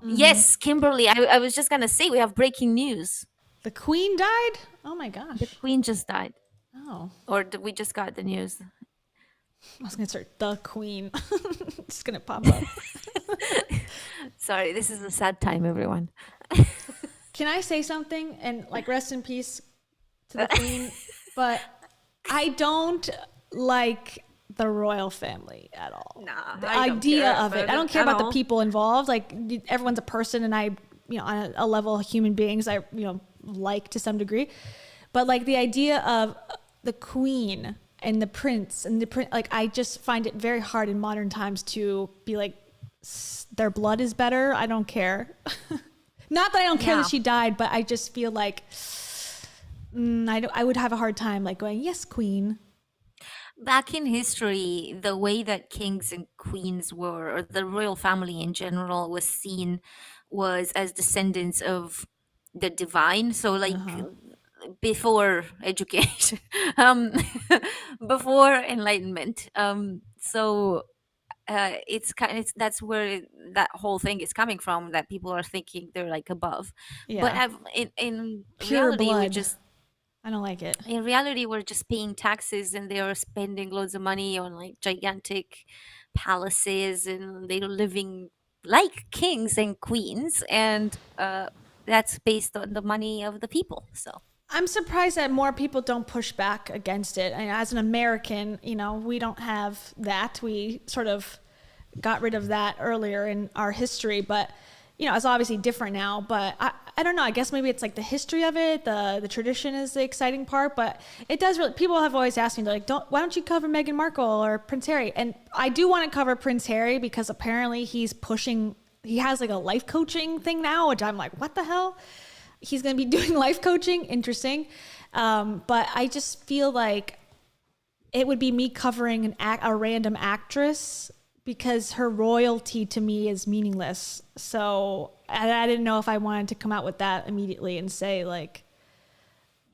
Mm-hmm. Yes, Kimberly, I was just gonna say we have breaking news. The queen died? Oh my The gosh. queen just died, Oh, or we just got the news. I was gonna start the queen. It's gonna pop up. Sorry, this is a sad time, everyone. Can I say something? And like, rest in peace to the queen. But I don't like the royal family at all. Nah, The I don't idea care of it. about I it don't care at about the all. people involved. Like, everyone's a person, and I, on a level of human beings, I, like to some degree. But like the idea of the queen and the prince and the prince, like, I just find it very hard in modern times to be like, their blood is better. I don't care. Not that I don't care that Yeah. she died, but I just feel like I would have a hard time like going, yes, queen. Back in history, the way that kings and queens were, or the royal family in general, was seen was as descendants of the divine. So, Uh like, huh. before education, um, before enlightenment. It's kind. It's that's where that whole thing is coming from. That people are thinking they're like above, but Yeah. in Pure reality, blood. I don't like it. we're just paying taxes and they are spending loads of money on like gigantic palaces and they're living like kings and queens and that's based on the money of the people. So I'm surprised that more people don't push back against it. And as an American, we don't have that. We sort of got rid of that earlier in our history, but it's obviously different now. But I don't know. I guess maybe it's like the history of it, the tradition is the exciting part. But it does really. People have always asked me, they're like, why don't you cover Meghan Markle or Prince Harry? And I do want to cover Prince Harry because apparently he's pushing. He has like a life coaching thing now, which I'm like, what the hell? He's going to be doing life coaching. Interesting. But I just feel like it would be me covering a random actress because her royalty to me is meaningless. So I didn't know if I wanted to come out with that immediately and say like,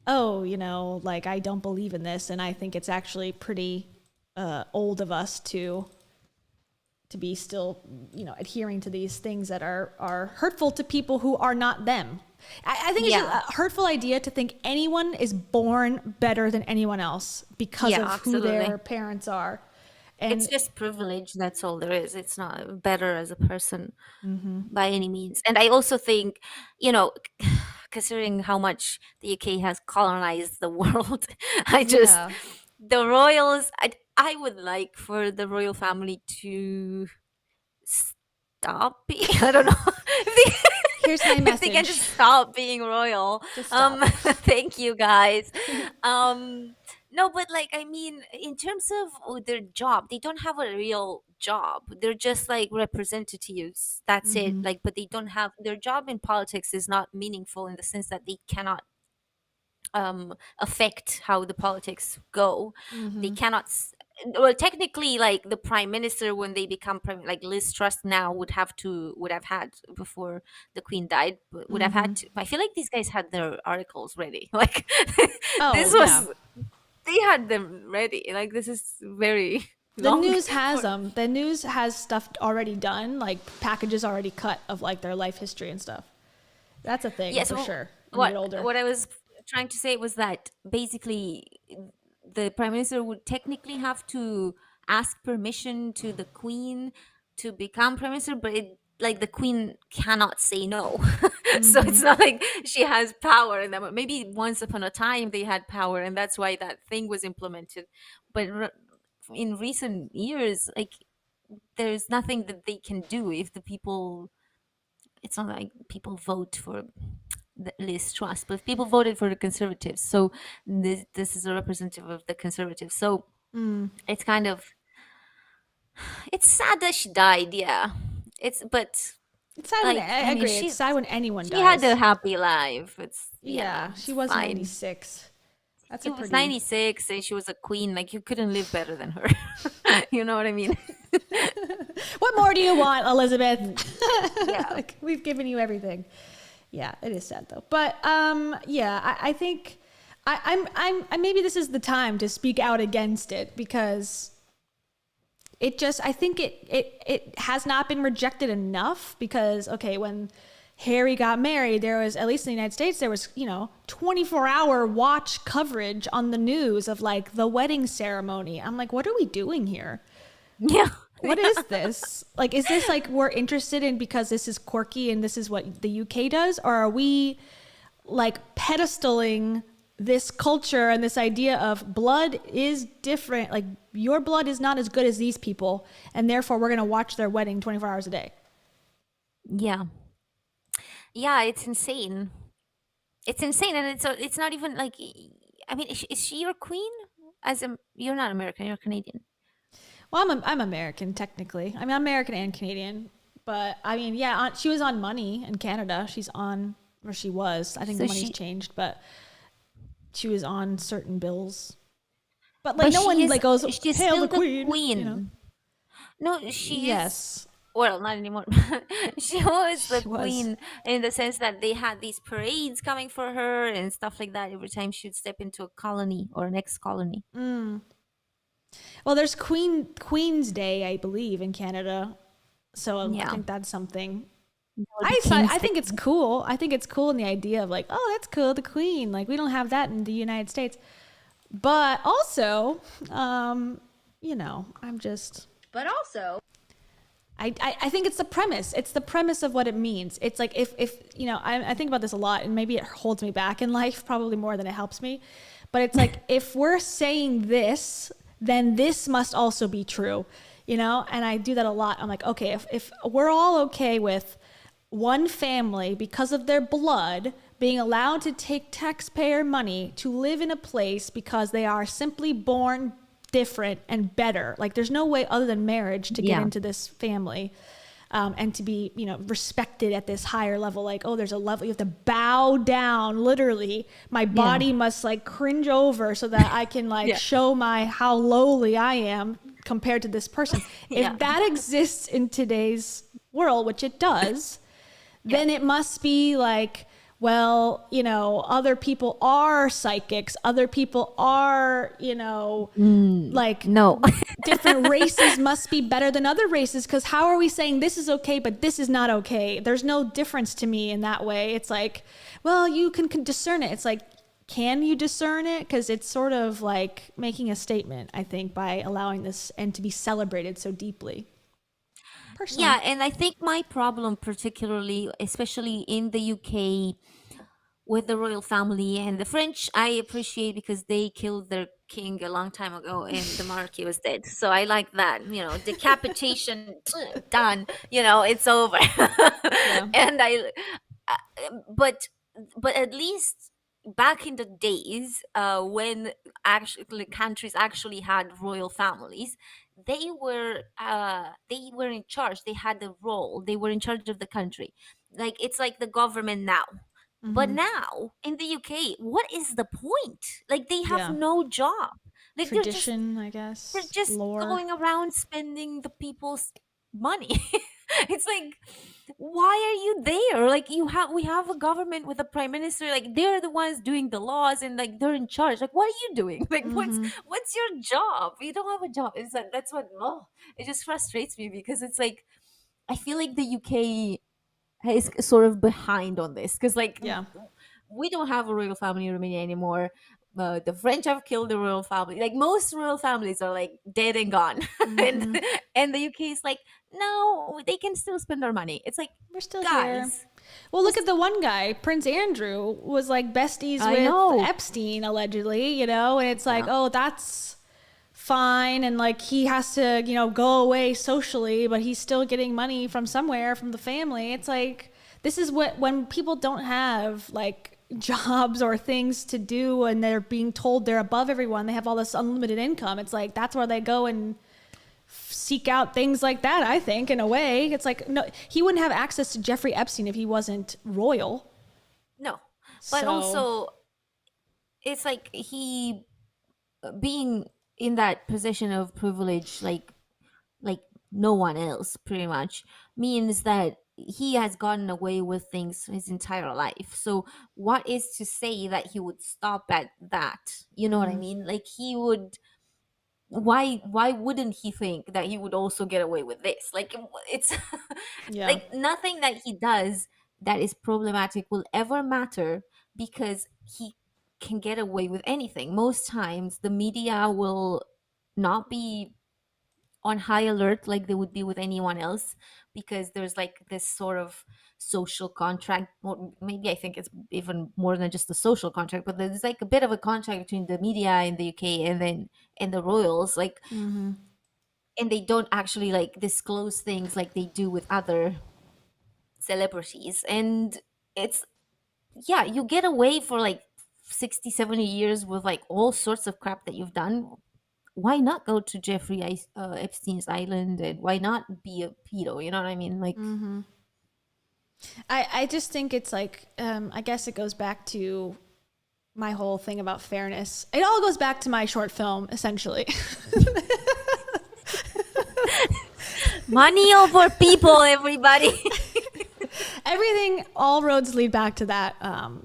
oh, like I don't believe in this, and I think it's actually pretty old of us to be still, adhering to these things that are hurtful to people who are not them. I think it's just yeah, a hurtful idea to think anyone is born better than anyone else because yeah, of who their absolutely. parents are. It's And just privilege, that's all there is. It's not better as a person by any means. And I also think, you know, considering how much the UK has colonized the world, I just yeah, the royals. I would like for the royal family to stop being. I don't know here's my if they can message. just stop being royal. Just stop. Thank you guys. Um, no, but like I mean, in terms of their job, they don't have a real job. They're just like representatives. That's it. Like, but they don't have their job in politics is not meaningful in the sense that they cannot affect how the politics go. They cannot well technically like the prime minister when they become prime like Liz Truss now would have had before the queen died would have had to. I feel like these guys had their articles ready like Oh this yeah, was they had them ready like this is very the long news has for them. The news has stuff already done, like packages already cut of like their life history and stuff. That's a thing yeah. for So sure when you what get older. what I was trying to say was that basically the prime minister would technically have to ask permission to the queen to become prime minister, but it like the queen cannot say no. So it's not like she has power in them. Maybe once upon a time they had power, and that's why that thing was implemented. But in recent years, like there's nothing that they can do if the people. It's not like people vote for the Liz Truss, but people voted for the Conservatives. So this is a representative of the Conservatives. So it's kind of it's sad that she died. Yeah, it's but It's sad when like I I mean agree. It's sad when anyone she had a dies. happy life. It's yeah, Yeah, she it's was fine. 96. That's She a was pretty. 96 and she was a queen. Like you couldn't live better than her. You know what I mean? What more do you want, Elizabeth? Yeah. Like we've given you everything. Yeah, it is sad though. But yeah, I think maybe this is the time to speak out against it because It just, I think it has not been rejected enough because, okay, when Harry got married, there was, at least in the United States, there was, 24-hour watch coverage on the news of like the wedding ceremony. I'm like, what are we doing here? Yeah. What is this? Like, is this like we're interested in because this is quirky and this is what the UK does? Or are we like pedestaling this culture and this idea of blood is different? Like, your blood is not as good as these people. And therefore, we're going to watch their wedding 24 hours a day. Yeah. Yeah, it's insane. It's insane, and it's not even like. I mean, is she your queen? You're not American, you're Canadian. Well, I'm American, technically. I mean, I'm American and Canadian. But I mean, yeah, she was on Money in Canada. She's on, or she was. I think So the money's she, changed, but she was on certain bills. But like, but no one like goes, she's "Hail still the the Queen." queen. No, she is. Yes, Well, not anymore. She was the she was. queen in the sense that they had these parades coming for her and stuff like that every time she'd step into a colony or an ex-colony. Well, there's Queen's Day, I believe, in Canada. So I Yeah. think that's something. Or the King's I Day. think it's cool. I think it's cool in the idea of like, oh, that's cool, the Queen. Like, we don't have that in the United States. But also, I'm just. But also, I think it's the premise. It's the premise of what it means. It's like if I think about this a lot, and maybe it holds me back in life probably more than it helps me. But it's like, if we're saying this, then this must also be true, And I do that a lot. I'm like, okay, if we're all okay with one family, because of their blood, being allowed to take taxpayer money to live in a place because they are simply born different and better. Like, there's no way other than marriage to get yeah. into this family, and to be, respected at this higher level. Like, oh, there's a level you have to bow down. Literally, my body must like cringe over so that I can like Yeah. show how lowly I am compared to this person. Yeah. If that exists in today's world, which it does, then it must be like, well, other people are psychics. Other people are, like, No. different races must be better than other races. Because how are we saying this is okay, but this is not okay? There's no difference to me in that way. It's like, well, you can discern it. It's like, can you discern it? Because it's sort of like making a statement, I think, by allowing this and to be celebrated so deeply. Personally. Yeah, and I think my problem, particularly, especially in the UK, with the royal family and the French, I appreciate because they killed their king a long time ago and the monarchy was dead. So I like that, decapitation done, it's over. Yeah. And but at least back in the days, when actually countries actually had royal families, they were in charge. They had a role. They were in charge of the country. Like, it's like the government now. But Mm-hmm. now in the UK, what is the point? Like, they have Yeah. no job. Like, Tradition, I they're guess. just Lore. going around spending the people's money. It's like, why are you there? Like, we have a government with a prime minister. Like, they're the ones doing the laws and like they're in charge. Like, what are you doing? Like, Mm-hmm. what's your job? You don't have a job. It's like, that's what, oh, it just frustrates me because it's like, I feel like the UK is sort of behind on this because like Yeah. we don't have a royal family in Romania anymore. The French have killed the royal family. Like, most royal families are like dead and gone, and Mm-hmm. the UK is like, no, they can still spend our money. It's like, We're still here. guys, Well, look just, at the one guy, Prince Andrew, was like besties I with know. Epstein, allegedly, and it's like, Yeah. oh, that's fine. And like, he has to, go away socially, but he's still getting money from somewhere from the family. It's like, this is when people don't have like jobs or things to do and they're being told they're above everyone, they have all this unlimited income. It's like, that's where they go and seek out things like that. I think, in a way, it's like, no, he wouldn't have access to Jeffrey Epstein if he wasn't royal. No, but So also it's like he being in that position of privilege, like no one else pretty much, means that he has gotten away with things his entire life. So what is to say that he would stop at that? You know what I mean? Like, he would why wouldn't he think that he would also get away with this? Like it's Yeah. like nothing that he does that is problematic will ever matter, because he can get away with anything. Most times the media will not be on high alert like they would be with anyone else, because there's like this sort of social contract, or maybe I think it's even more than just a social contract, but there's like a bit of a contract between the media in the UK and then and the royals, like, Mm-hmm. and they don't actually like disclose things like they do with other celebrities. And it's, yeah, you get away for like 60, 70 years with like all sorts of crap that you've done. Why not go to Epstein's island, and why not be a pedo? You know what I mean? Like, Mm-hmm. I just think it's like, I guess it goes back to my whole thing about fairness. It all goes back to my short film, essentially. money over people, everybody. Everything, all roads lead back to that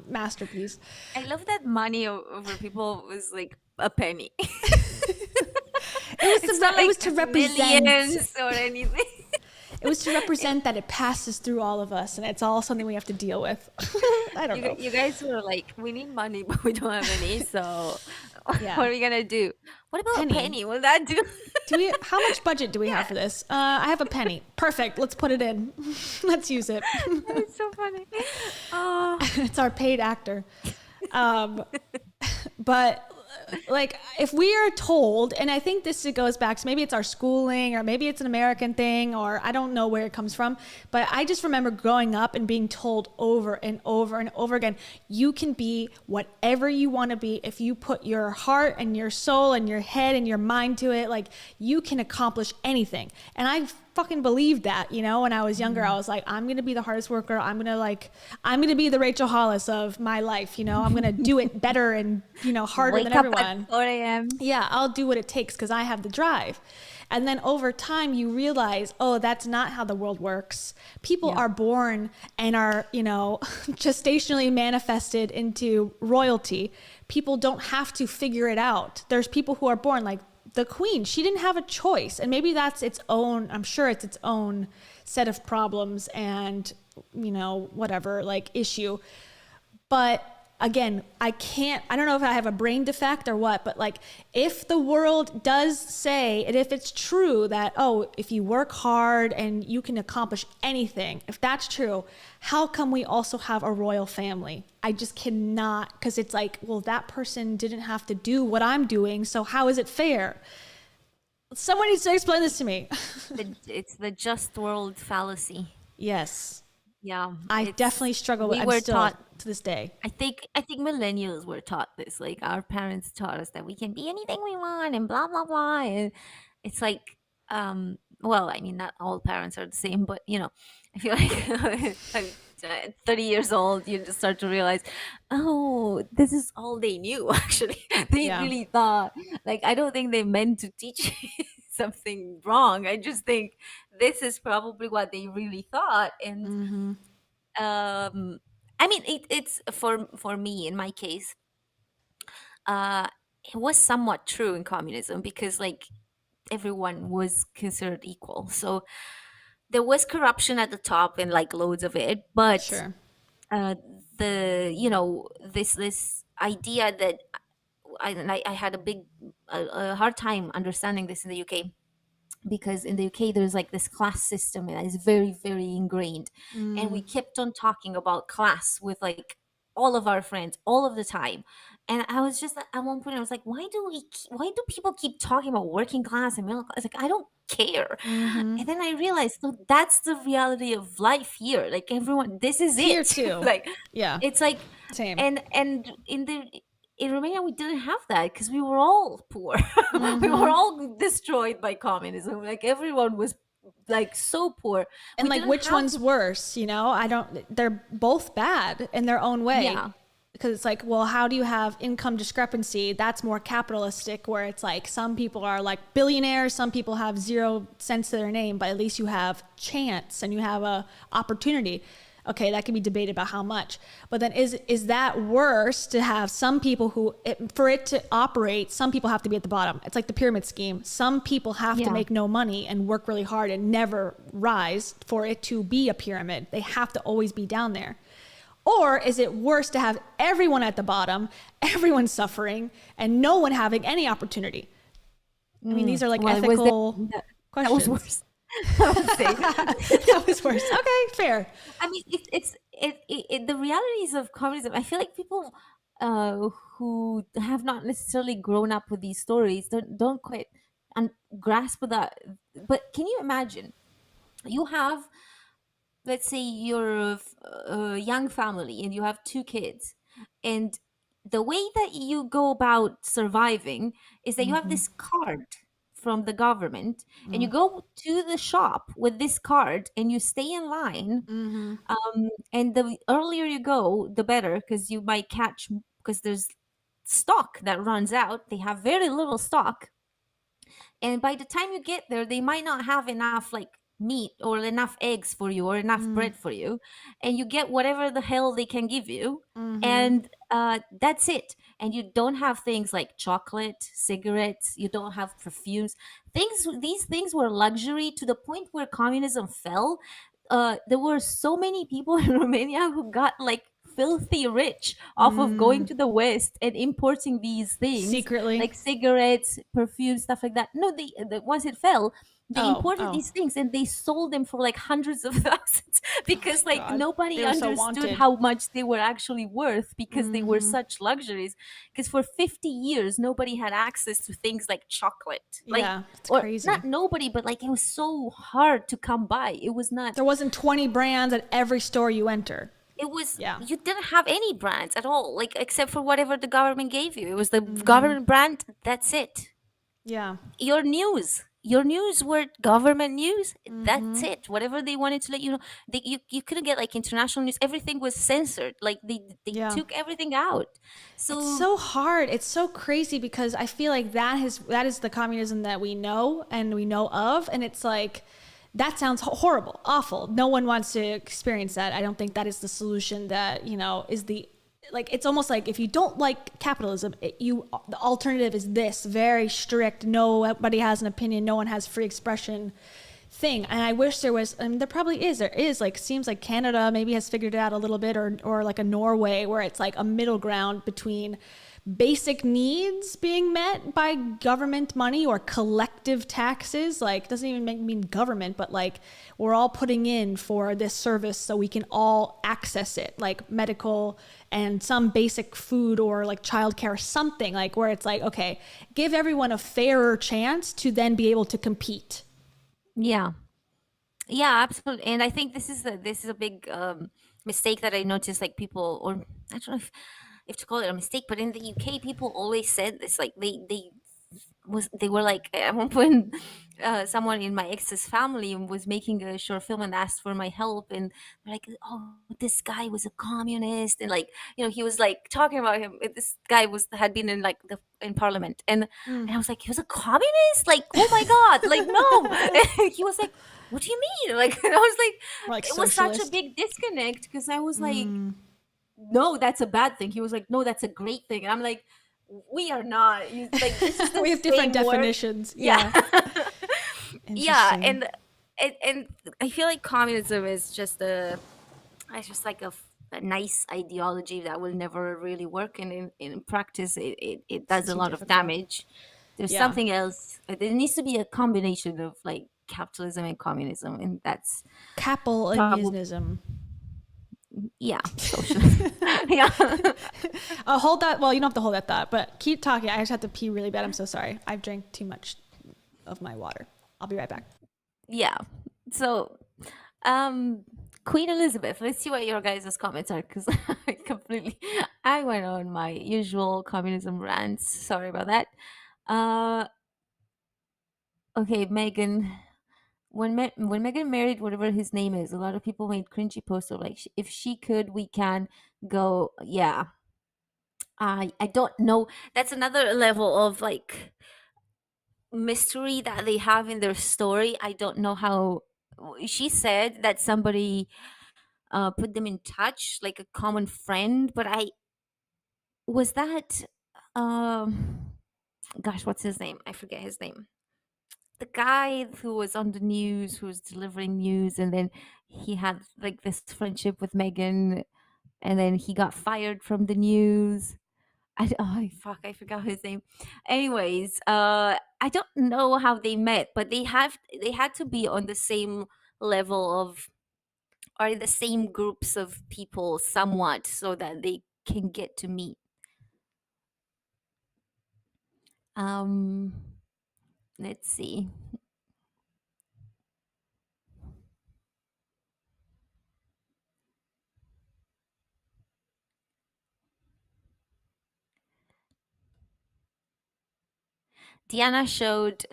masterpiece. I love that money over people was like a penny. It's not It like was to represent. millions or anything. It was to represent that it passes through all of us, and it's all something we have to deal with. I don't know. You guys were like, we need money, but we don't have any. So Yeah. what are we gonna do? What about Penny. a penny? Will that do? Do we? How much budget do we have for this? I have a penny. Perfect. Let's put it in. Let's use it. It's so funny. Oh, It's our paid actor. But like, if we are told, and I think this goes back to maybe it's our schooling, or maybe it's an American thing, or I don't know where it comes from, but I just remember growing up and being told over and over and over again, you can be whatever you want to be if you put your heart and your soul and your head and your mind to it. Like, you can accomplish anything. And I fucking believed that, you know. When I was younger, I was like, I'm gonna be the hardest worker. I'm gonna be the Rachel Hollis of my life, you know. I'm gonna do it better and, you know, harder wake than up everyone. at 4 a.m. Yeah, I'll do what it takes because I have the drive. And then over time you realize, oh, that's not how the world works. People are born and are, you know, gestationally manifested into royalty. People don't have to figure it out. There's people who are born like the queen. She didn't have a choice. And maybe that's its own, I'm sure it's its own set of problems and, you know, whatever, like, issue. But again, I don't know if I have a brain defect or what, but like, if the world does say, and if it's true that, oh, if you work hard and you can accomplish anything, if that's true, how come we also have a royal family? I just cannot, because it's like, well, that person didn't have to do what I'm doing, so how is it fair? Someone needs to explain this to me. It's the just world fallacy. Yes. Yeah, I definitely struggle with it. We were still taught to this day. I think millennials were taught this. Like, our parents taught us that we can be anything we want and blah blah blah. And it's like, well, I mean, not all parents are the same, but you know, I feel like at 30 years old, you just start to realize, oh, this is all they knew. Actually, they really thought. Like, I don't think they meant to teach you something wrong. I just think this is probably what they really thought. And I mean, it's for me, in my case, uh it was somewhat true in communism, because like everyone was considered equal. So there was corruption at the top and like loads of it, but Sure. the, you know, this idea that I had a hard time understanding this in the UK, because in the UK there's like this class system and it's very, very ingrained. And we kept on talking about class with like all of our friends all of the time. And I was just, at one point I was like, why do people keep talking about working class and middle class? Like, I don't care. And then I realized, so that's the reality of life here. Like, everyone, this is Here it. too. Like, Yeah. it's like, Same. and in Romania, we didn't have that because we were all poor. We were all destroyed by communism. Like, everyone was like so poor. And We like, didn't which have one's worse? You know, they're both bad in their own way. Yeah. Because it's like, well, how do you have income discrepancy? That's more capitalistic, where it's like some people are like billionaires, some people have 0 cents to their name, but at least you have chance and you have a opportunity. Okay, that can be debated about how much. But then is that worse to have some people who, for it to operate, some people have to be at the bottom. It's like the pyramid scheme. Some people have to Yeah. make no money and work really hard and never rise for it to be a pyramid. They have to always be down there. Or is it worse to have everyone at the bottom, everyone suffering, and no one having any opportunity? I mean, these are like Well, it was ethical that was questions. worse. I would say. That was worse. Okay, fair. I mean, the realities of communism. I feel like people who have not necessarily grown up with these stories don't quite and grasp that. But can you imagine? You have, let's say, you're a young family and you have two kids, and the way that you go about surviving is that you have this card from the government, and you go to the shop with this card and you stay in line, and the earlier you go the better, because you might catch, because there's stock that runs out. They have very little stock, and by the time you get there they might not have enough like meat or enough eggs for you or enough bread for you, and you get whatever the hell they can give you, and that's it. And you don't have things like chocolate, cigarettes, you don't have perfumes. These things were luxury to the point where communism fell. There were so many people in Romania who got like filthy rich off of going to the West and importing these things Secretly. like cigarettes, perfume, stuff like that. No, once it fell, they imported Oh. these things and they sold them for like hundreds of thousands because like God. nobody They were so understood wanted. how much they were actually worth, because they were such luxuries. Because for 50 years nobody had access to things like chocolate. Like, Yeah, it's or crazy. not nobody, but like it was so hard to come by. It was not. There wasn't 20 brands at every store you enter. It was, Yeah. you didn't have any brands at all, like except for whatever the government gave you. It was the government brand. That's it. Yeah. Your news were government news. That's it. Whatever they wanted to let you know, you couldn't get like international news. Everything was censored. Like they Yeah. took everything out. So, It's so hard. It's so crazy because I feel like that is the communism that we know and we know of, and it's like that sounds horrible, awful. No one wants to experience that. I don't think that is the solution that, is the like it's almost like if you don't like capitalism, the alternative is this very strict, nobody has an opinion, no one has free expression thing. And I wish there was, there probably is, like seems like Canada maybe has figured it out a little bit, or like a Norway where it's like a middle ground between basic needs being met by government money or collective taxes. Like, doesn't even mean government, but like we're all putting in for this service so we can all access it, like medical and some basic food or like childcare, something like where it's like, okay, give everyone a fairer chance to then be able to compete. yeah. Yeah, absolutely. And I think this is a big mistake that I noticed. Like people, or I don't know if to call it a mistake, but in the UK, people always said this. Like they were like, at one point, someone in my ex's family was making a short film and asked for my help, and they're like, oh, this guy was a communist, and like, he was like talking about him. This guy had been in like in parliament, and I was like, he was a communist, like, oh my god, like, no. He was like, what do you mean? Like, and I was like, it was such a socialist. big disconnect, because I was like, no, that's a bad thing. He was like, no, that's a great thing. And I'm like, we are not. Like, this is the We have different same word. definitions. Yeah. Yeah, Interesting. and I feel like communism is just it's just like a nice ideology that will never really work, and in practice it does a too lot of difficult. damage. There's Yeah. something else. There needs to be a combination of like capitalism and communism, and that's Capitalism. yeah, socialism. Yeah. Hold that. Well, you don't have to hold that thought, but keep talking. I just have to pee really bad. I'm so sorry. I've drank too much of my water. I'll be right back. Yeah. So, Queen Elizabeth. Let's see what your guys' comments are, because I went on my usual communism rants. Sorry about that. Okay, Megan. When Megan married whatever his name is, a lot of people made cringy posts of like, if she could, we can go. Yeah. I don't know. That's another level of like mystery that they have in their story. I don't know how. She said that somebody put them in touch, like a common friend. But I was that, um gosh, what's his name? I forget his name. The guy who was on the news, who was delivering news, and then he had like this friendship with Megan, and then he got fired from the news. Fuck, I forgot his name. Anyways, I don't know how they met, but they had to be on the same level of, or the same groups of people somewhat, so that they can get to meet. Um, let's see. Diana showed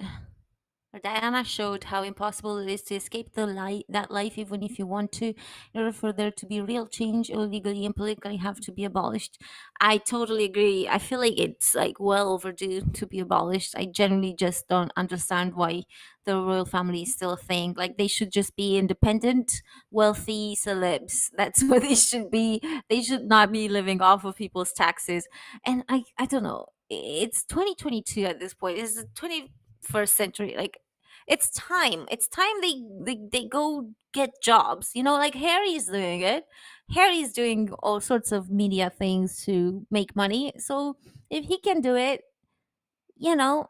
Diana showed how impossible it is to escape that life, even if you want to. In order for there to be real change, illegally and politically have to be abolished. I totally agree. I feel like it's like well overdue to be abolished. I generally just don't understand why the royal family is still a thing. Like, they should just be independent, wealthy celebs. That's what they should be. They should not be living off of people's taxes. And I don't know. It's 2022 at this point. It's the 21st century. Like, it's time they go get jobs, like Harry's doing it. Harry's doing all sorts of media things to make money. So if he can do it, you know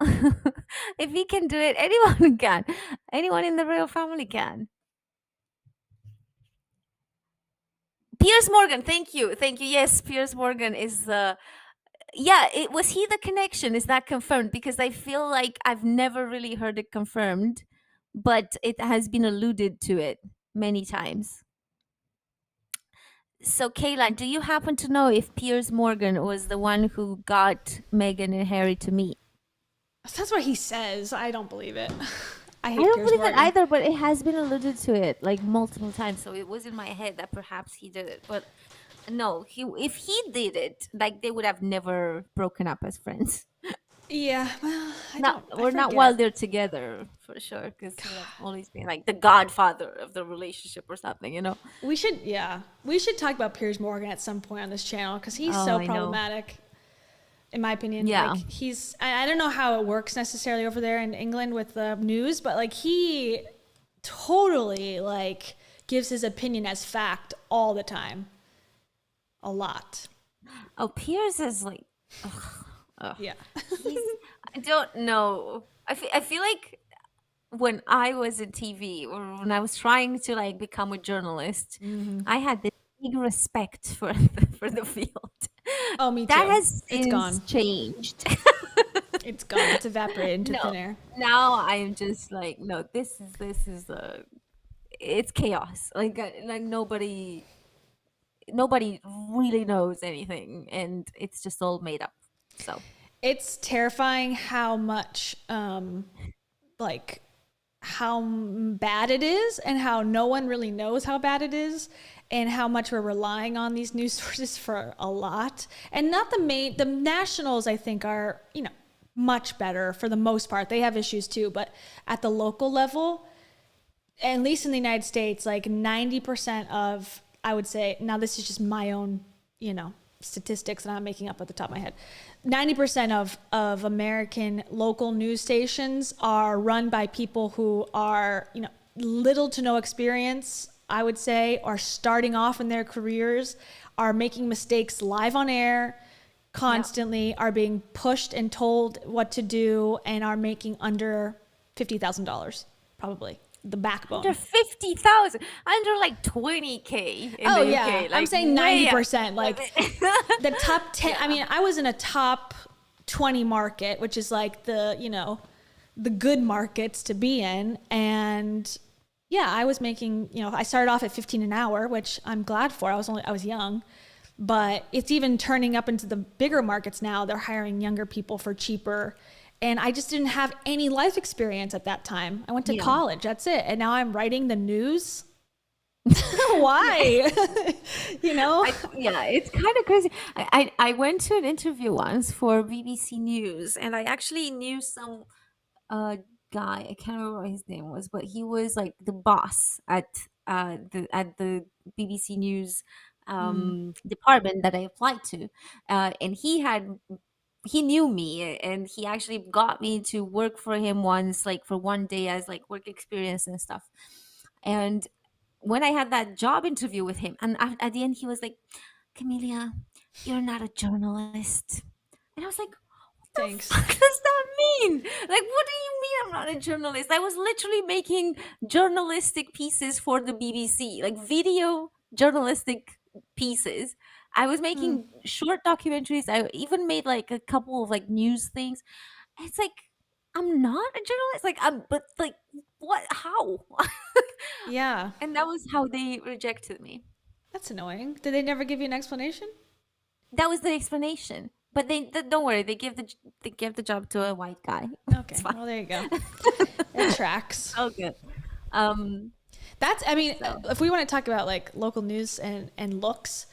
if he can do it, anyone can. Anyone in the royal family can. Piers Morgan, thank you. Yes, Piers Morgan is the, yeah, it was he the connection. Is that confirmed? Because I feel like I've never really heard it confirmed, but it has been alluded to it many times. So, Kayla, do you happen to know if Piers Morgan was the one who got Meghan and Harry to meet? That's what he says. I don't believe it. I I hate don't Piers believe it Morgan. either, but it has been alluded to it like multiple times. So it was in my head that perhaps he did it. But no, if he did it, like, they would have never broken up as friends. Yeah, well, Not, I or not while forget. they're together, for sure, because he would have always been like the godfather of the relationship or something. We should talk about Piers Morgan at some point on this channel because he's Oh, so I know. problematic, in my opinion. Yeah. Like, I don't know how it works necessarily over there in England with the news, but like, he totally like gives his opinion as fact all the time, a lot. Oh, Piers is like, ugh. Yeah. He's, I don't know. I feel like when I was in TV, or when I was trying to like become a journalist, I had this big respect for for the field. Oh, me That too. has It's since gone. changed. It's gone. It's evaporated into No, thin air. now I'm just like, no, this is it's chaos. Like nobody really knows anything, and it's just all made up. So It's terrifying how much like how bad it is and how no one really knows how bad it is and how much we're relying on these news sources for a lot. And not the nationals, I think, are, much better for the most part. They have issues too, but at the local level, at least in the United States, like 90% of, I would say, now this is just my own, statistics that I'm making up at the top of my head. 90% of American local news stations are run by people who are, little to no experience, I would say, are starting off in their careers, are making mistakes live on air constantly, are being pushed and told what to do, and are making under $50,000, probably. The backbone. under 50,000, under like 20K in Oh the yeah, UK, I'm like saying way 90%. Like the top 10. I mean, I was in a top 20 market, which is like the good markets to be in, and yeah, I was making. I started off at 15 an hour, which I'm glad for. I was young, but it's even turning up into the bigger markets now. They're hiring younger people for cheaper. And I just didn't have any life experience at that time. I went to Yeah. college, that's it. And now I'm writing the news. Why? Yeah, it's kind of crazy. I went to an interview once for BBC News, and I actually knew some guy. I can't remember what his name was, but he was like the boss at at the BBC News department that I applied to, and he knew me, and he actually got me to work for him once, like for one day as like work experience and stuff. And when I had that job interview with him, and at the end he was like, Camelia, you're not a journalist. And I was like, what the Thanks. fuck does that mean? Like, what do you mean I'm not a journalist? I was literally making journalistic pieces for the BBC, like video journalistic pieces. I was Hmm. making short documentaries. I even made like a couple of like news things. It's like, I'm not a journalist. Like, but like, what? How? Yeah, And that was how they rejected me. that's annoying. Did they never give you an explanation? That was the explanation. But don't worry, they give the job to a white guy. It's Okay, fine. well, there you go. It tracks. Oh, good. Um, That's, I mean, so if we want to talk about like local news and looks,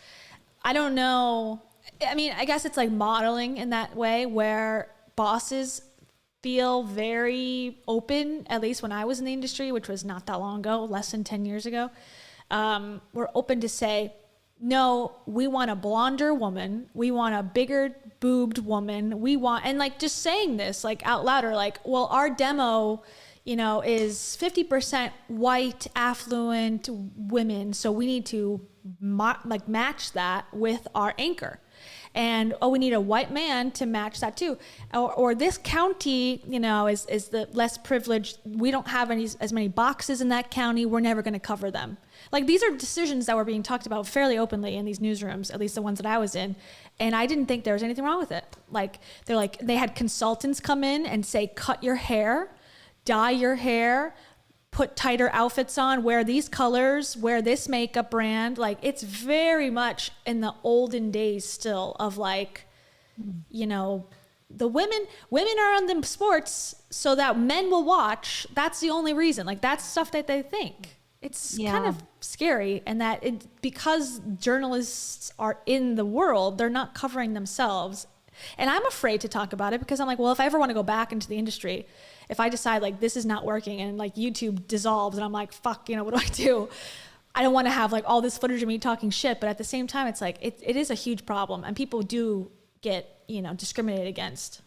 I don't know. I mean, I guess it's like modeling in that way where bosses feel very open, at least when I was in the industry, which was not that long ago, less than 10 years ago. We're open to say, no, we want a blonder woman. We want a bigger boobed woman. We want, and like just saying this like out loud, or like, well, our demo, you know, is 50% white, affluent women. So we need to like match that with our anchor. And oh, we need a white man to match that too. Or this county, you know, is the less privileged. We don't have as many boxes in that county. We're never going to cover them. Like these are decisions that were being talked about fairly openly in these newsrooms, at least the ones that I was in. And I didn't think there was anything wrong with it. Like they had consultants come in and say, cut your hair, dye your hair, put tighter outfits on, wear these colors, wear this makeup brand. Like it's very much in the olden days still of like, you know, the women are on the sports so that men will watch. That's the only reason. Like that's stuff that they think. It's kind of scary, and that because journalists are in the world, they're not covering themselves. And I'm afraid to talk about it because I'm like, well, if I ever want to go back into the industry, if I decide like this is not working and like YouTube dissolves and I'm like, fuck, you know, what do I do? I don't want to have like all this footage of me talking shit. But at the same time, it's like, it is a huge problem, and people do get, you know, discriminated against.